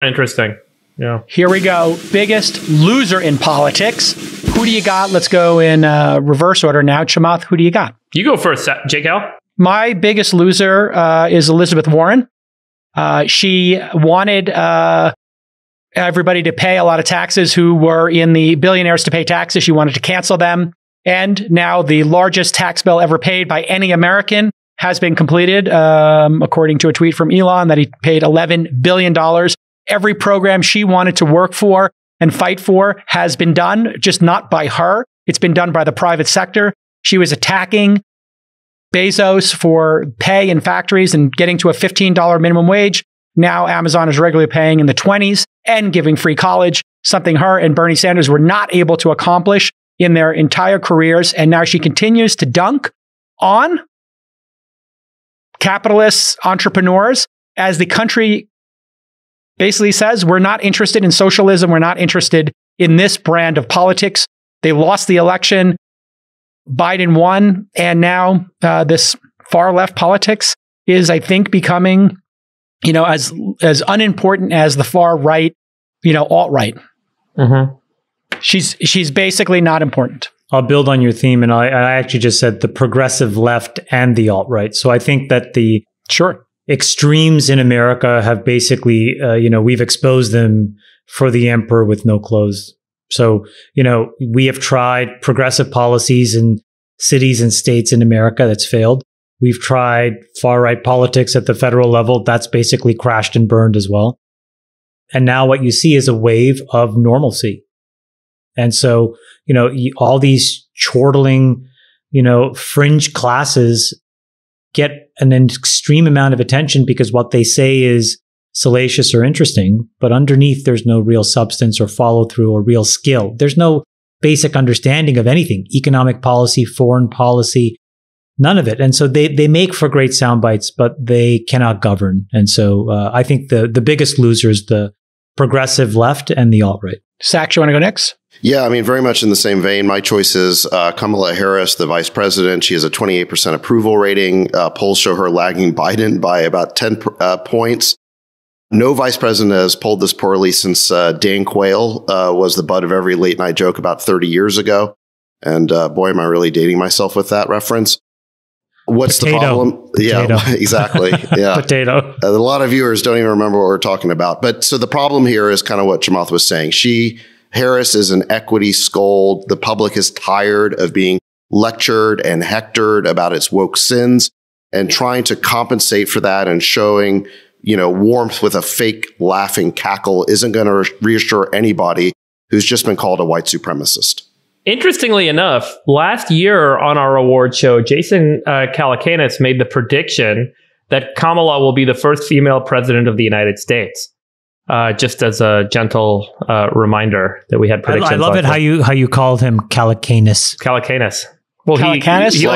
Interesting. Yeah. Here we go. Biggest loser in politics. Who do you got? Let's go in reverse order now. Chamath, who do you got? You go first, Jake Al. My biggest loser is Elizabeth Warren. She wanted everybody to pay a lot of taxes who were in the billionaires to pay taxes. She wanted to cancel them. And now the largest tax bill ever paid by any American has been completed, according to a tweet from Elon, that he paid $11 billion. Every program she wanted to work for and fight for has been done, just not by her. It's been done by the private sector. She was attacking Bezos for pay in factories and getting to a $15 minimum wage. Now Amazon is regularly paying in the 20s and giving free college, something her and Bernie Sanders were not able to accomplish in their entire careers. And now she continues to dunk on capitalists, entrepreneurs, as the country basically says, we're not interested in socialism. We're not interested in this brand of politics. They lost the election. Biden won. And now this far left politics is, I think, becoming, as unimportant as the far right, alt-right. Mm-hmm. She's basically not important. I'll build on your theme. And I actually just said the progressive left and the alt-right. So I think that the extremes in America have basically, we've exposed them for the emperor with no clothes. So, we have tried progressive policies in cities and states in America. That's failed. We've tried far-right politics at the federal level. That's basically crashed and burned as well. And now what you see is a wave of normalcy. And so, all these chortling, fringe classes get an extreme amount of attention because what they say is salacious or interesting, but underneath there's no real substance or follow through or real skill. There's no basic understanding of anything, economic policy, foreign policy, none of it. And so they make for great sound bites, but they cannot govern. And so I think the biggest loser is the progressive left and the alt-right. Sacks, you want to go next? Yeah, very much in the same vein. My choice is Kamala Harris, the vice president. She has a 28% approval rating. Polls show her lagging Biden by about 10 points. No vice president has polled this poorly since Dan Quayle was the butt of every late night joke about 30 years ago. And boy, am I really dating myself with that reference. What's the problem? Potato. Yeah, exactly. Yeah. Potato. A lot of viewers don't even remember what we're talking about. But so the problem here is kind of what Chamath was saying. Harris is an equity scold. The public is tired of being lectured and hectored about its woke sins, and trying to compensate for that and showing, warmth with a fake laughing cackle isn't going to reassure anybody who's just been called a white supremacist. Interestingly enough, last year on our award show, Jason Calacanis made the prediction that Kamala will be the first female president of the United States. Just as a gentle reminder that we had predictions. I love it how you called him Calacanis. Calacanis. Well, Calacanis? He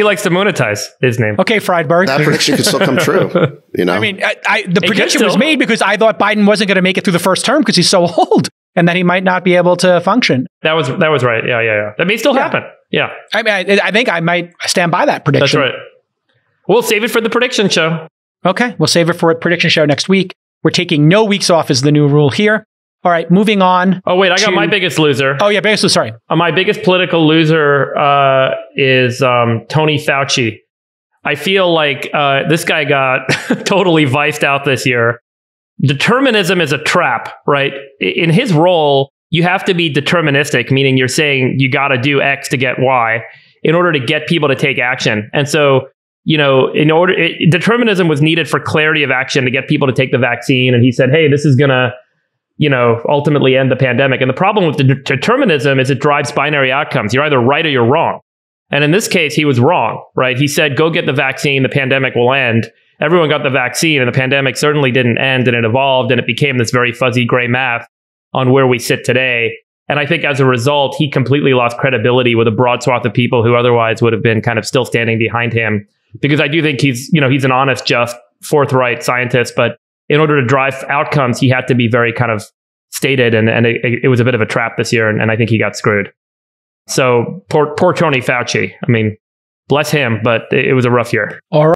likes to monetize his name. Okay, Friedberg. That prediction could still come true. The prediction was made because I thought Biden wasn't going to make it through the first term because he's so old, and that he might not be able to function. That was right. Yeah. That may still happen. Yeah. I think I might stand by that prediction. That's right. We'll save it for the prediction show. Okay, we'll save it for a prediction show next week. We're taking no weeks off is the new rule here. All right, moving on. Oh, wait, I got my biggest loser. Oh, yeah, biggest loser, sorry. My biggest political loser is Tony Fauci. I feel like this guy got totally viced out this year. Determinism is a trap, right? In his role, you have to be deterministic, meaning you're saying you got to do X to get Y in order to get people to take action. And so, determinism was needed for clarity of action to get people to take the vaccine. And he said, hey, this is going to, ultimately end the pandemic. And the problem with determinism is it drives binary outcomes. You're either right or you're wrong. And in this case, he was wrong, right? He said, go get the vaccine, the pandemic will end. Everyone got the vaccine and the pandemic certainly didn't end, and it evolved and it became this very fuzzy gray math on where we sit today. And I think as a result, he completely lost credibility with a broad swath of people who otherwise would have been kind of still standing behind him. Because I do think he's an honest, just, forthright scientist, but in order to drive outcomes, he had to be very kind of stated, and it was a bit of a trap this year, and I think he got screwed. So poor Tony Fauci. Bless him, but it was a rough year. All right.